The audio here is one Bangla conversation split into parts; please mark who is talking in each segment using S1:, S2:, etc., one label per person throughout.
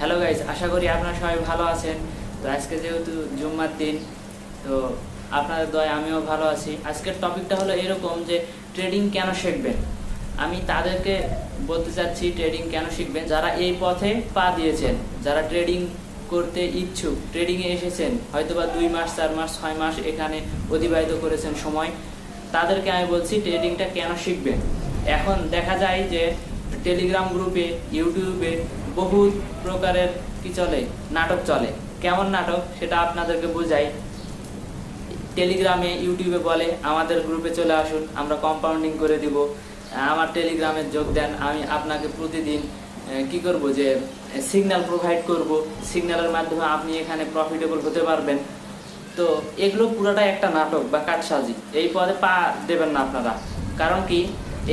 S1: হ্যালো গাইস, আশা করি আপনারা সবাই ভালো আছেন। তো আজকে যেহেতু জুম্মার দিন, তো আপনাদের দয়ায় আমিও ভালো আছি। আজকের টপিকটা হলো এরকম যে ট্রেডিং কেন শিখবেন। আমি তাদেরকে বলতে চাচ্ছি ট্রেডিং কেন শিখবেন যারা এই পথে পা দিয়েছেন, যারা ট্রেডিং করতে ইচ্ছুক, ট্রেডিংয়ে এসেছেন, হয়তোবা 2 মাস 4 মাস 6 মাস এখানে অতিবাহিত করেছেন সময়, তাদেরকে আমি বলছি ট্রেডিংটা কেন শিখবেন। এখন দেখা যায় যে টেলিগ্রাম গ্রুপে, ইউটিউবে বহুত প্রকারের কি চলে, নাটক চলে। কেমন নাটক সেটা আপনাদেরকে বোঝাই। টেলিগ্রামে, ইউটিউবে বলে আমাদের গ্রুপে চলে আসুন, আমরা কম্পাউন্ডিং করে দিব, আমার টেলিগ্রামে যোগ দেন, আমি আপনাকে প্রতিদিন কি করব যে সিগন্যাল প্রোভাইড করব, সিগন্যালের মাধ্যমে আপনি এখানে প্রফিটেবল হতে পারবেন। তো এগুলো পুরোটাই একটা নাটক বা কাটসাজি। এই পদে পা দেবেন না আপনারা। কারণ কি,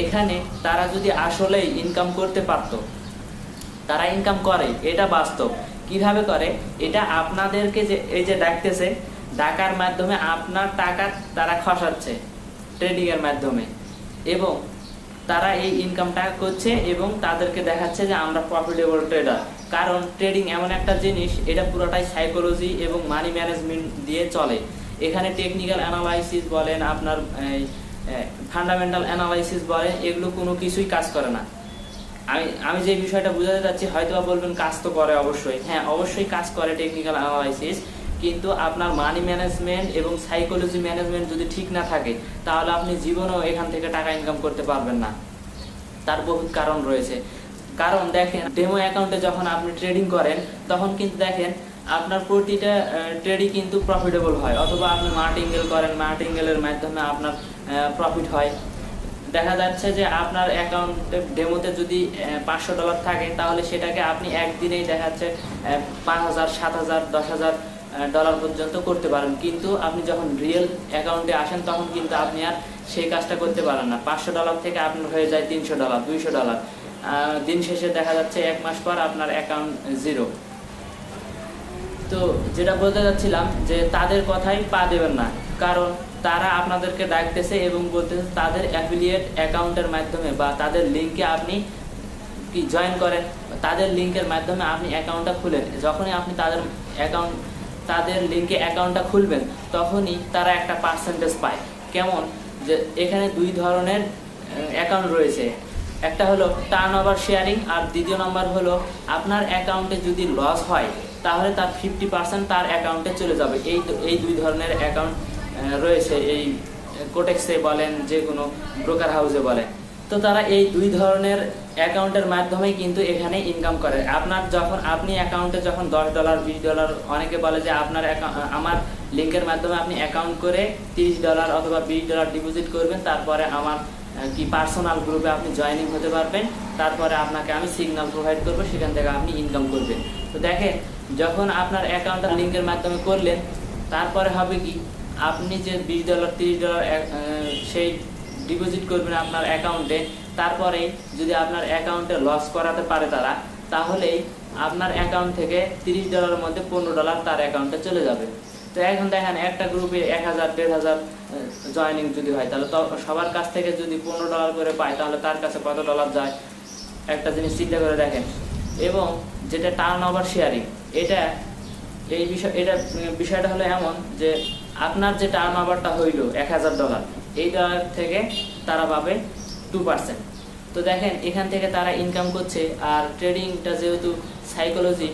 S1: এখানে তারা যদি আসলেই ইনকাম করতে পারতো, তারা ইনকাম করে, এটা বাস্তব। কিভাবে করে এটা আপনাদেরকে যে এই যে ডাকতেছে, ডাকার মাধ্যমে আপনার টাকা তারা খসাচ্ছে ট্রেডিং এর মাধ্যমে, এবং তারা এই ইনকামটা করছে এবং তাদেরকে দেখাচ্ছে যে আমরা প্রফিটেবল ট্রেডার। কারণ ট্রেডিং এমন একটা জিনিস, এটা পুরোটাই সাইকোলজি এবং মানি ম্যানেজমেন্ট দিয়ে চলে। এখানে টেকনিক্যাল অ্যানালাইসিস বলেন, আপনার ফান্ডামেন্টাল অ্যানালাইসিস বলেন, এগুলো কোনো কিছুই কাজ করে না। আমি যে বিষয়টা বোঝাতে চাচ্ছি, হয়তো বলবেন কাজ তো করে, অবশ্যই হ্যাঁ, অবশ্যই কাজ করে টেকনিক্যাল অ্যানালাইসিস, কিন্তু আপনার মানি ম্যানেজমেন্ট এবং সাইকোলজি ম্যানেজমেন্ট যদি ঠিক না থাকে, তাহলে আপনি জীবনেও এখান থেকে টাকা ইনকাম করতে পারবেন না। তার বহুত কারণ রয়েছে। কারণ দেখেন, ডেমো অ্যাকাউন্টে যখন আপনি ট্রেডিং করেন, তখন কিন্তু দেখেন আপনার প্রতিটা ট্রেডই কিন্তু প্রফিটেবল হয়, অথবা আপনি মার্টিঙ্গেল করেন, মার্টিঙ্গেলের মাধ্যমে আপনার প্রফিট হয়। দেখা যাচ্ছে যে আপনার অ্যাকাউন্টে ডেমোতে যদি $500 থাকে, তাহলে সেটাকে আপনি একদিনেই দেখা যাচ্ছে 5,000, 7,000, $10,000 পর্যন্ত করতে পারেন। কিন্তু আপনি যখন রিয়েল অ্যাকাউন্টে আসেন, তখন কিন্তু আপনি আর সেই কাজটা করতে পারেন না। $500 থেকে আপনার হয়ে যায় $300, $200। দিন শেষে দেখা যাচ্ছে 1 মাস পর আপনার অ্যাকাউন্ট জিরো। তো যেটা বলতে যাচ্ছিলাম যে তাদের কথাই পা দেবেন না। কারণ তারা আপনাদেরকে ডাকতেছে এবং বলতেছে তাদের অ্যাফিলিয়েট অ্যাকাউন্টের মাধ্যমে বা তাদের লিঙ্কে আপনি কি জয়েন করেন, তাদের লিঙ্কের মাধ্যমে আপনি অ্যাকাউন্টটা খুলেন। যখনই আপনি তাদের লিঙ্কে অ্যাকাউন্টটা খুলবেন, তখনই তারা একটা পার্সেন্টেজ পায়। কেমন, যে এখানে 2 ধরনের অ্যাকাউন্ট রয়েছে। একটা হলো টার্ন ওভার শেয়ারিং, আর দ্বিতীয় নম্বর হলো আপনার অ্যাকাউন্টে যদি লস হয়, তাহলে তার 50% তার অ্যাকাউন্টে চলে যাবে। এই 2 ধরনের অ্যাকাউন্ট রয়েছে, এই কোটেক্সে বলেন, যে কোনো ব্রোকার হাউসে বলেন। তো তারা এই 2 ধরনের অ্যাকাউন্টের মাধ্যমেই কিন্তু এখানে ইনকাম করে। আপনি অ্যাকাউন্টে যখন $10, $20, অনেকে বলে যে আমার লিঙ্কের মাধ্যমে আপনি অ্যাকাউন্ট করে $30 অথবা $20 ডিপোজিট করবেন, তারপরে আমার কি পার্সোনাল গ্রুপে আপনি জয়েনিং হতে পারবেন, তারপরে আপনাকে আমি সিগন্যাল প্রোভাইড করবো, সেখান থেকে আপনি ইনকাম করবেন। তো দেখেন, যখন আপনার অ্যাকাউন্টটা লিঙ্কের মাধ্যমে করলেন, তারপরে হবে কি, আপনি যে $20, $30 সেই ডিপোজিট করবেন আপনার অ্যাকাউন্টে, তারপরে যদি আপনার অ্যাকাউন্টে লস করাতে পারে তারা, তাহলেই আপনার অ্যাকাউন্ট থেকে $30 মধ্যে $15 তার অ্যাকাউন্টে চলে যাবে। তো এখন দেখেন, একটা গ্রুপে 1,000, 1,500 জয়েনিং যদি হয়, তাহলে তো সবার কাছ থেকে যদি $15 করে পায়, তাহলে তার কাছে কত ডলার যায়, একটা জিনিস চিন্তা করে দেখেন। এবং যেটা টার্ন ওভার শেয়ারিং, বিষয়টা হলো এমন যে আপনার যে টার্ন ওভারটা হইল $1,000, এই ডলার থেকে তারা পাবে 2%। তো দেখেন, এখান থেকে তারা ইনকাম করছে। আর ট্রেডিংটা যেহেতু সাইকোলজি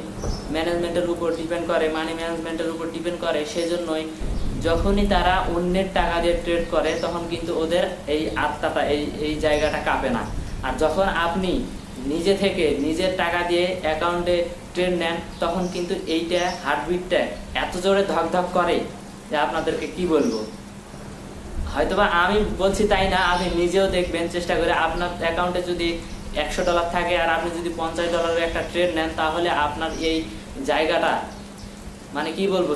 S1: ম্যানেজমেন্টের উপর ডিপেন্ড করে, মানি ম্যানেজমেন্টের উপর ডিপেন্ড করে, সেজন্যই যখনই তারা অন্যের টাকা দিয়ে ট্রেড করে, তখন কিন্তু ওদের এই আত্মাটা, এই জায়গাটা কাঁপে না। আর যখন আপনি নিজে থেকে নিজের টাকা দিয়ে অ্যাকাউন্টে ট্রেড নেন, তখন কিন্তু এইটা হার্টবিটটা এত জোরে ধক করে যে আপনাদেরকে কি বলবো। হয়তোবা আমি বলছি তাই না, আপনি নিজেও দেখবেন চেষ্টা করে। আপনার অ্যাকাউন্টে যদি $100 থাকে আর আপনি যদি $50 একটা ট্রেড নেন, তাহলে আপনার এই জায়গাটা, মানে কি বলবো,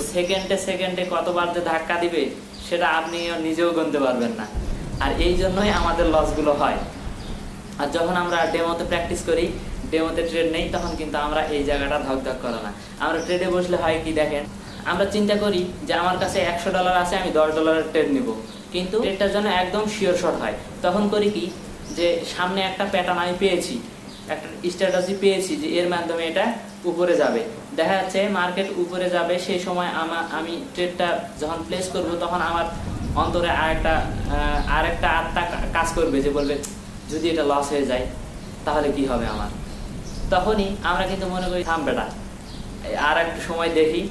S1: সেকেন্ডে কতবার যে ধাক্কা দিবে, সেটা আপনি নিজেও গুনতে পারবেন না। আর এই জন্যই আমাদের লসগুলো হয়। আর যখন আমরা ডেমোতে প্র্যাকটিস করি, ডেমোতে ট্রেড নেই, তখন কিন্তু আমরা এই জায়গাটা ধক করে না। আমরা ট্রেডে বসলে হয় কি, দেখেন, আমরা চিন্তা করি যে আমার কাছে $100 আছে, আমি $10 ট্রেড নিব, কিন্তু ট্রেডটার জন্য একদম শিওর শট হয়। তখন করি কি, যে সামনে একটা প্যাটার্ন আমি পেয়েছি, একটা স্ট্র্যাটেজি পেয়েছি যে এর মাধ্যমে এটা উপরে যাবে। দেখা যাচ্ছে মার্কেট উপরে যাবে, সেই সময় আমি ট্রেডটা যখন প্লেস করব তখন আমার অন্তরে আরেকটা আত্মা কাজ করবে যে বলবে যদি এটা লস হয়ে যায় তাহলে কি হবে আমার। তখনই আমরা কিন্তু মনে করি থাম বেটা, আর একটু সময় দেখি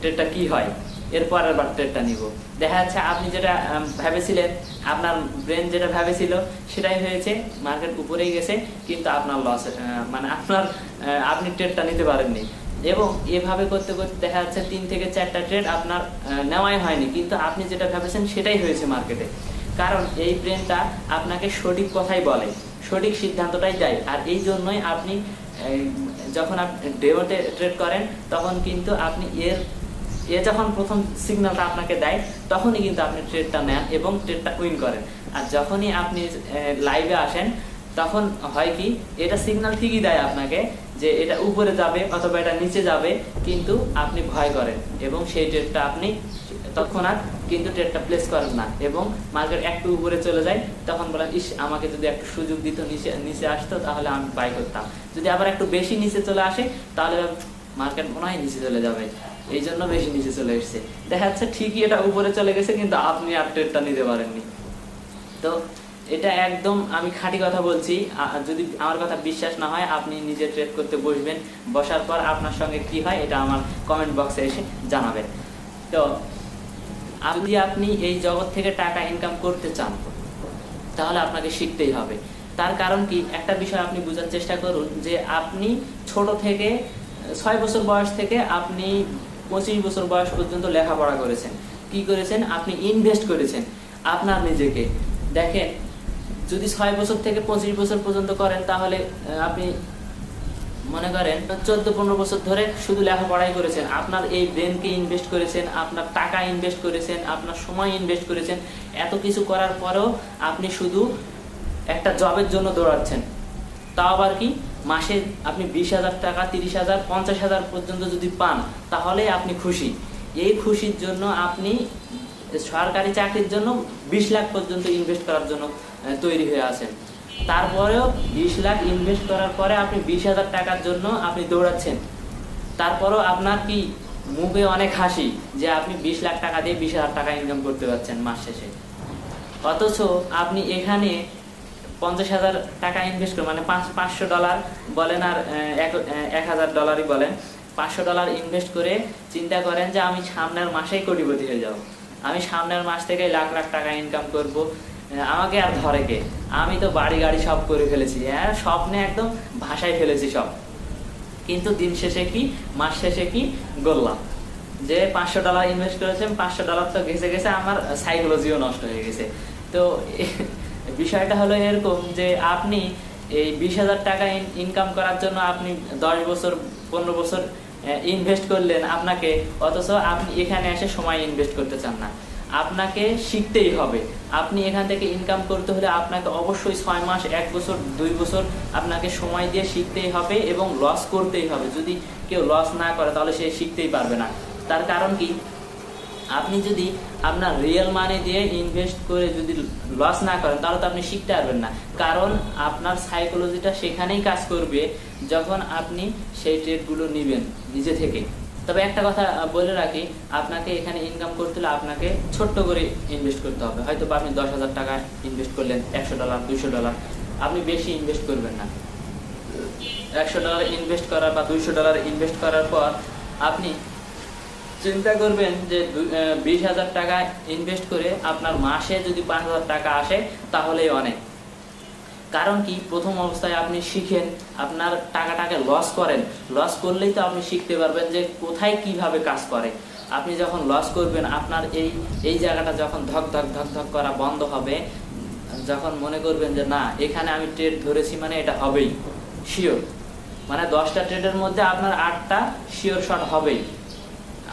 S1: ট্রেডটা কি হয়, এরপর আবার ট্রেডটা নিব। দেখা যাচ্ছে আপনি যেটা ভেবেছিলেন, আপনার ব্রেন যেটা ভেবেছিল সেটাই হয়েছে, মার্কেট উপরেই গেছে কিন্তু আপনার লস, মানে আপনি ট্রেডটা নিতে পারেননি। এবং এভাবে করতে করতে দেখা যাচ্ছে 3 থেকে 4টা ট্রেড আপনার নেওয়াই হয়নি, কিন্তু আপনি যেটা ভেবেছেন সেটাই হয়েছে মার্কেটে। কারণ এই ব্রেনটা আপনাকে সঠিক কথাই বলে, সঠিক সিদ্ধান্তটাই দেয়। আর এই জন্যই আপনি যখন আপনি ডেমোতে ট্রেড করেন তখন কিন্তু আপনি যখন প্রথম সিগন্যালটা আপনাকে দেয় তখনই কিন্তু আপনি ট্রেডটা নেন এবং ট্রেডটা উইন করেন। আর যখনই আপনি লাইভে আসেন তখন হয় কি, এটা সিগন্যাল ঠিকই দেয় আপনাকে যে এটা উপরে যাবে অথবা এটা নিচে যাবে, কিন্তু আপনি ভয় করেন এবং সেই ট্রেডটা আপনি তৎক্ষণাৎ কিন্তু ট্রেডটা প্লেস করেন না এবং মার্কেট একটু উপরে চলে যায়, তখন বলেন ইস আমাকে যদি একটু সুযোগ দিত, নিচে আসতো তাহলে আমি বাই করতাম। যদি আবার একটু বেশি নিচে চলে আসে তাহলে মার্কেট মনে হয় নিচে চলে যাবে, এই জন্য বেশি নিচে চলে এসছে। দেখা যাচ্ছে ঠিকই এটা উপরে চলে গেছে কিন্তু আপনি আর ট্রেডটা নিতে পারেননি। তো এটা একদম আমি খাঁটি কথা বলছি, যদি আমার কথা বিশ্বাস না হয় আপনি নিজে ট্রেড করতে বসবেন, বসার পর আপনার সঙ্গে কি হয় এটা আমার কমেন্ট বক্সে এসে জানাবেন। তো যদি আপনি এই জগৎ থেকে টাকা ইনকাম করতে চান তাহলে আপনাকে শিখতেই হবে। তার কারণ কি, একটা বিষয় আপনি বোঝার চেষ্টা করুন যে আপনি ছোট থেকে 6 বছর বয়স থেকে আপনি 25 বছর বয়স পর্যন্ত লেখাপড়া করেছেন। কি করেছেন? আপনি ইনভেস্ট করেছেন আপনার নিজেকে। দেখেন যদি 6 বছর থেকে 25 বছর পর্যন্ত করেন তাহলে আপনি মনে করেন 14-15 বছর ধরে শুধু লেখাপড়াই করেছেন, আপনার এই ব্রেনকে ইনভেস্ট করেছেন, আপনার টাকা ইনভেস্ট করেছেন, আপনার সময় ইনভেস্ট করেছেন। এত কিছু করার পরেও আপনি শুধু একটা জবের জন্য দৌড়াচ্ছেন, তাও আবার কি মাসে আপনি 20,000 টাকা, 30,000, 50,000 পর্যন্ত যদি পান তাহলে আপনি খুশি। এই খুশির জন্য আপনি সরকারি চাকরির জন্য 20 লাখ পর্যন্ত ইনভেস্ট করার জন্য তৈরি হয়ে আছেন। তারপরেও 20 লাখ ইনভেস্ট করার পরে আপনি 20,000 টাকার জন্য আপনি দৌড়াচ্ছেন। তারপরেও আপনার কি মুখে অনেক হাসি যে আপনি 20 লাখ টাকা দিয়ে 20,000 টাকা ইনকাম করতে পারছেন মাস শেষে। অথচ আপনি এখানে 50,000 টাকা ইনভেস্ট করেন, মানে $500 বলেন আর $1,000 বলেন, $500 ইনভেস্ট করে চিন্তা করেন যে আমি সামনের মাসেই কোটিপতি হয়ে যাব, আমি সামনের মাস থেকে লাখ লাখ টাকা ইনকাম করব, আমাকে আর ধরে কে, আমি তো বাড়ি গাড়ি সব করে ফেলেছি, হ্যাঁ স্বপ্নে একদম ভাষায় ফেলেছি সব। কিন্তু দিন শেষে কি, মাস শেষে কি করলাম যে $500 ইনভেস্ট করেছেন, $500 তো গেছে, আমার সাইকোলজিও নষ্ট হয়ে গেছে। তো বিষয়টা হলো এরকম যে আপনি এই 20,000 টাকা ইনকাম করার জন্য আপনি 10 বছর 15 বছর ইনভেস্ট করলেন আপনাকে, অথচ আপনি এখানে এসে সময় ইনভেস্ট করতে চান না। আপনাকে শিখতেই হবে। আপনি এখান থেকে ইনকাম করতে হলে আপনাকে অবশ্যই 6 মাস, 1 বছর, 2 বছর আপনাকে সময় দিয়ে শিখতেই হবে এবং লস করতেই হবে। যদি কেউ লস না করে তাহলে সে শিখতেই পারবে না। তার কারণ কি, আপনি যদি আপনার রিয়েল মানি দিয়ে ইনভেস্ট করে যদি লস না করেন তাহলে তো আপনি শিখতে পারবেন না। কারণ আপনার সাইকোলজিটা সেখানেই কাজ করবে যখন আপনি সেই ট্রেডগুলো নেবেন নিজে থেকে। তবে একটা কথা বলে রাখি, আপনাকে এখানে ইনকাম করতে হলে আপনাকে ছোট্ট করে ইনভেস্ট করতে হবে। হয়তো বা আপনি 10,000 টাকা ইনভেস্ট করলেন, $100, $200, আপনি বেশি ইনভেস্ট করবেন না। $100 ইনভেস্ট করার বা $200 ইনভেস্ট করার পর আপনি চিন্তা করবেন যে 20,000 টাকা ইনভেস্ট করে আপনার মাসে যদি 5,000 টাকা আসে তাহলেই অনেক। কারণ কি, প্রথম অবস্থায় আপনি শিখেন, আপনার টাকাটাকে লস করেন, লস করলেই তো আপনি শিখতে পারবেন যে কোথায় কিভাবে কাজ করে। আপনি যখন লস করবেন আপনার এই জায়গাটা যখন ধক ধক ধক ধক করা বন্ধ হবে, যখন মনে করবেন যে না এখানে আমি ট্রেড ধরেছি মানে এটা হবেই শিওর, মানে 10টা ট্রেডের মধ্যে আপনার 8টা শিওর শট হবেই।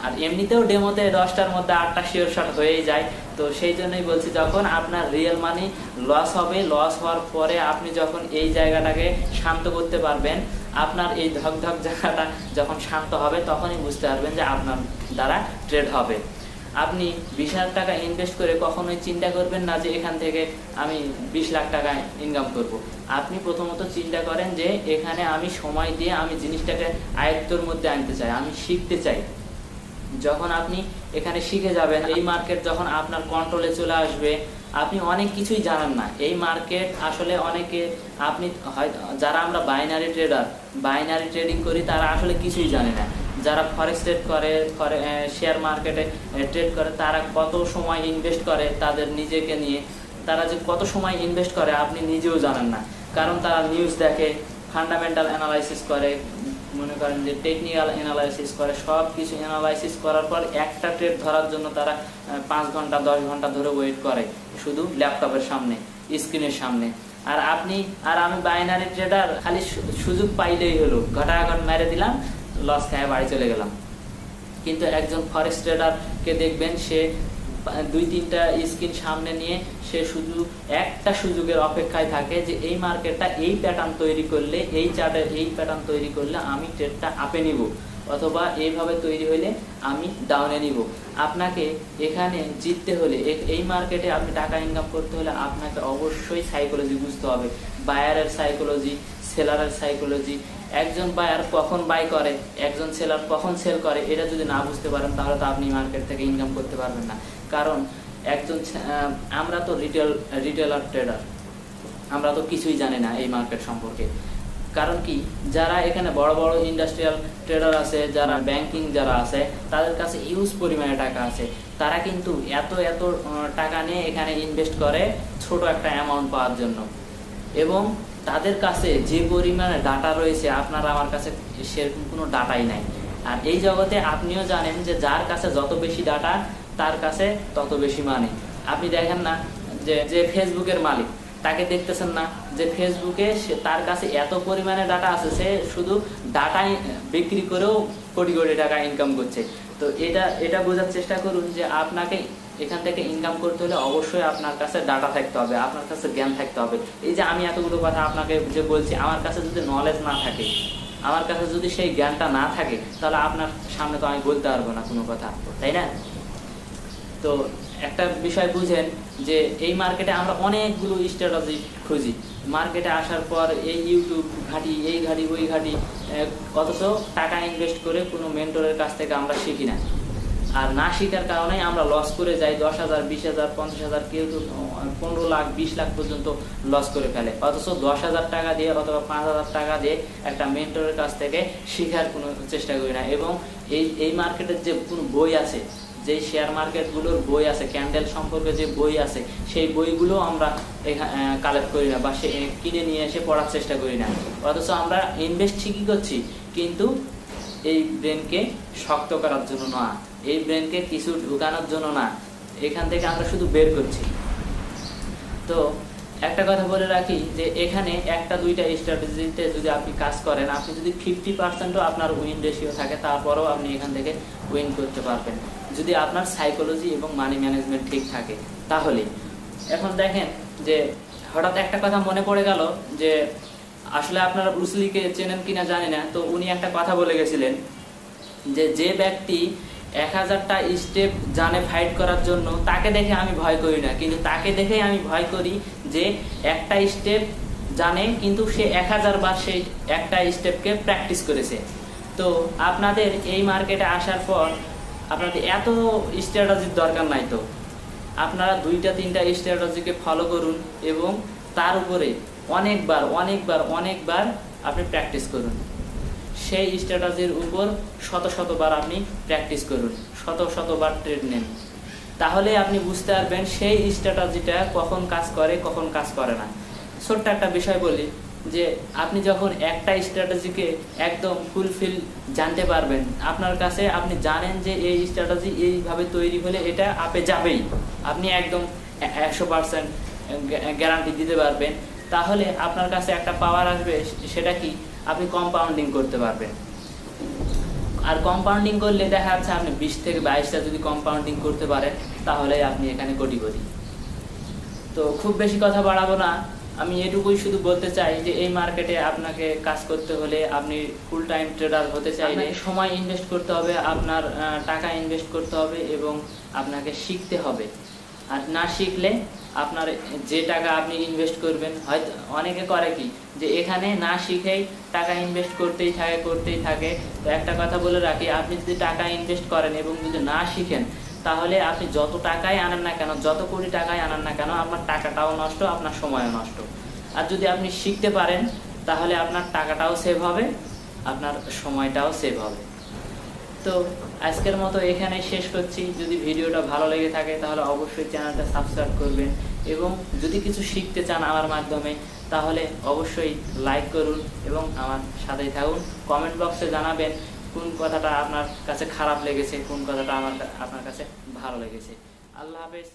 S1: আর এমনিতেও ডেমোতে 10টার মধ্যে 8টা শিওর শট হয়েই যায়। তো সেই জন্যই বলছি, যখন আপনার রিয়েল মানি লস হবে, লস হওয়ার পরে আপনি যখন এই জায়গাটাকে শান্ত করতে পারবেন, আপনার এই ধক ধক জায়গাটা যখন শান্ত হবে তখনই বুঝতে পারবেন যে আপনার দ্বারা ট্রেড হবে। আপনি 20,000 টাকা ইনভেস্ট করে কখনোই চিন্তা করবেন না যে এখান থেকে আমি 20 লাখ টাকা ইনকাম করব। আপনি প্রথমত চিন্তা করেন যে এখানে আমি সময় দিয়ে আমি জিনিসটাকে আয়ত্তের মধ্যে আনতে চাই, আমি শিখতে চাই। যখন আপনি এখানে শিখে যাবেন, এই মার্কেট যখন আপনার কন্ট্রোলে চলে আসবে, আপনি অনেক কিছুই জানেন না। এই মার্কেট আসলে অনেকে আপনি যারা আমরা বাইনারি ট্রেডিং করি তারা আসলে কিছুই জানে না। যারা ফরেক্স ট্রেড করে, শেয়ার মার্কেটে ট্রেড করে, তারা কত সময় ইনভেস্ট করে তাদের নিজেকে নিয়ে, তারা যে কত সময় ইনভেস্ট করে আপনি নিজেও জানেন না। কারণ তারা নিউজ দেখে, ফান্ডামেন্টাল অ্যানালাইসিস করে, মনে করেন যে টেকনিক্যাল অ্যানালাইসিস করে, সব কিছু অ্যানালাইসিস করার পর একটা ট্রেড ধরার জন্য তারা 5 ঘন্টা 10 ঘন্টা ধরে ওয়েট করে শুধু ল্যাপটপের সামনে, স্ক্রিনের সামনে। আর আমি বাইনারি ট্রেডার, খালি সুযোগ পাইলেই হলো, ঘটাঘট মেরে দিলাম, লস খায় বাড়ি চলে গেলাম। কিন্তু একজন ফরেক্স ট্রেডারকে দেখবেন সে 2-3টা স্ক্রিন সামনে নিয়ে সে শুধু একটা সুযোগের অপেক্ষায় থাকে যে এই মার্কেটটা এই প্যাটার্ন তৈরি করলে, এই চার্টের এই প্যাটার্ন তৈরি করলে আমি ট্রেডটা আপে নিব, অথবা এইভাবে তৈরি হলে আমি ডাউনে নিব। আপনাকে এখানে জিততে হলে, এই মার্কেটে আপনি টাকা ইনকাম করতে হলে আপনাকে অবশ্যই সাইকোলজি বুঝতে হবে, বায়ারের সাইকোলজি, সেলারের সাইকোলজি। একজন বায়ার কখন বাই করে, একজন সেলার কখন সেল করে, এটা যদি না বুঝতে পারেন তাহলে তো আপনি মার্কেট থেকে ইনকাম করতে পারবেন না। কারণ আমরা তো রিটেলার ট্রেডার, আমরা তো কিছুই জানি না এই মার্কেট সম্পর্কে। কারণ কি, যারা এখানে বড় বড় ইন্ডাস্ট্রিয়াল ট্রেডার আছে, যারা ব্যাংকিং যারা আছে, তাদের কাছে হিউজ পরিমাণে টাকা আছে, তারা কিন্তু এত টাকা নিয়ে এখানে ইনভেস্ট করে ছোট একটা অ্যামাউন্ট পাওয়ার জন্য। এবং তাদের কাছে যে পরিমাণে ডাটা রয়েছে, আপনার আমার কাছে সেরকম কোনো ডাটাই নাই। আর এই জগতে আপনিও জানেন যে যার কাছে যত বেশি ডাটা তার কাছে তত বেশি মানি। আপনি দেখেন না যে ফেসবুকের মালিক, তাকে দেখতেছেন না যে ফেসবুকে তার কাছে এত পরিমাণে ডাটা আছে, সে শুধু ডাটাই বিক্রি করেও কোটি কোটি টাকা ইনকাম করছে। তো এটা বোঝার চেষ্টা করুন যে আপনাকে এখান থেকে ইনকাম করতে হলে অবশ্যই আপনার কাছে ডাটা থাকতে হবে, আপনার কাছে জ্ঞান থাকতে হবে। এই যে আমি এতগুলো কথা আপনাকে যে বলছি, আমার কাছে যদি নলেজ না থাকে, আমার কাছে যদি সেই জ্ঞানটা না থাকে, তাহলে আপনার সামনে তো আমি বলতে পারবো না কোনো কথা, তাই না? তো একটা বিষয় বুঝেন যে এই মার্কেটে আমরা অনেকগুলো স্ট্র্যাটেজি খুঁজি, মার্কেটে আসার পর এই ইউটিউব ঘাঁটি, এই ঘাঁটি, ওই ঘাঁটি, অথচ টাকা ইনভেস্ট করে কোনো মেন্টরের কাছ থেকে আমরা শিখি না। আর না শিখার কারণে আমরা লস করে যাই, 10,000, 20,000, 50,000, কেউ তো 15 লাখ 20 লাখ পর্যন্ত লস করে ফেলে। অথচ 10,000 টাকা দিয়ে অথবা 5,000 টাকা দিয়ে একটা মেন্টরের কাছ থেকে শেখার কোনো চেষ্টা করি না। এবং এই মার্কেটের যে কোনো বই আছে, যে শেয়ার মার্কেটগুলোর বই আছে, ক্যান্ডেল সম্পর্কে যে বই আছে, সেই বইগুলো আমরা কালেক্ট করি না বা কিনে নিয়ে এসে পড়ার চেষ্টা করি না। অথচ আমরা ইনভেস্ট ঠিকই করছি, কিন্তু এই ব্রেনকে শক্ত করার জন্য না, এই ব্রেনকে কিছু ঢুকানোর জন্য না, এখান থেকে আমরা শুধু বের করছি। তো একটা কথা বলে রাখি যে এখানে 1-2টা স্ট্র্যাটেজিতে যদি আপনি কাজ করেন, আপনি যদি 50%ও আপনার উইন রেশিও থাকে, তারপরেও আপনি এখান থেকে উইন করতে পারবেন, যদি আপনার সাইকোলজি এবং মানি ম্যানেজমেন্ট ঠিক থাকে। তাহলে এখন দেখেন যে হঠাৎ একটা কথা মনে পড়ে গেল যে আসলে আপনারা ব্রুসলিকে চেনেন কিনা জানি না, তো উনি একটা কথা বলে গেছিলেন যে ব্যক্তি 1000টা স্টেপ জানে ফাইট করার জন্য, তাকে দেখে আমি ভয় করি না, কিন্তু তাকে দেখে আমি ভয় করি যে একটা স্টেপ জানে কিন্তু সে 1000 বার সেই একটা স্টেপকে প্র্যাকটিস করেছে। তো আপনাদের এই মার্কেটে আসার পর আপনাদের এত স্ট্র্যাটেজির দরকার নাই, তো আপনারা 2-3টা স্ট্র্যাটেজিকে ফলো করুন এবং তার উপরে অনেকবার আপনি প্র্যাকটিস করুন। সেই স্ট্র্যাটেজির উপর শতবার আপনি প্র্যাকটিস করুন, শতবার ট্রেড নেন, তাহলে আপনি বুঝতে পারবেন সেই স্ট্র্যাটেজিটা কখন কাজ করে কখন কাজ করে না। ছোট্ট একটা বিষয় বলি যে আপনি যখন একটা স্ট্র্যাটেজিকে একদম ফুলফিল জানতে পারবেন, আপনার কাছে আপনি জানেন যে এই স্ট্র্যাটেজি এইভাবে তৈরি হলে এটা আপে যাবেই, আপনি একদম 100% গ্যারান্টি দিতে পারবেন, তাহলে আপনার কাছে একটা পাওয়ার আসবে, সেটা কি, আপনি কম্পাউন্ডিং করতে পারবেন। আর কম্পাউন্ডিং করলে দেখা যাচ্ছে আপনি 20 থেকে 22টা যদি কম্পাউন্ডিং করতে পারেন, তাহলে আপনি এখানে কোটিপতি। তো খুব বেশি কথা বাড়াবো না, আমি এটুকুই শুধু বলতে চাই যে এই মার্কেটে আপনাকে কাজ করতে হলে, আপনি ফুল টাইম ট্রেডার হতে চাইলে সময় ইনভেস্ট করতে হবে, আপনার টাকা ইনভেস্ট করতে হবে এবং আপনাকে শিখতে হবে। আর না শিখলে আপনার যে টাকা আপনি ইনভেস্ট করবেন, হয়তো অনেকে করে কি যে এখানে না শিখেই টাকা ইনভেস্ট করতেই থাকে। তো একটা কথা বলে রাখি, আপনি যদি টাকা ইনভেস্ট করেন এবং যদি না শিখেন, তাহলে আপনি যত টাকাই আনেন না কেন, যত কোটি টাকাই আনেন না কেন, আপনার টাকাটাও নষ্ট, আপনার সময়ও নষ্ট। আর যদি আপনি শিখতে পারেন, তাহলে আপনার টাকাটাও সেভ হবে, আপনার সময়টাও সেভ হবে। তো আজকের মতো এখানে শেষ করছি। যদি ভিডিওটা ভালো লেগে থাকে তাহলে অবশ্যই চ্যানেলটা সাবস্ক্রাইব করবেন, এবং যদি কিছু শিখতে চান আমার মাধ্যমে তাহলে অবশ্যই লাইক করুন এবং আমার সাথেই থাকুন। কমেন্ট বক্সে জানাবেন কোন কথাটা আপনার কাছে খারাপ লেগেছে, কোন কথাটা আপনার কাছে ভালো লেগেছে। আল্লাহ হাফেজ।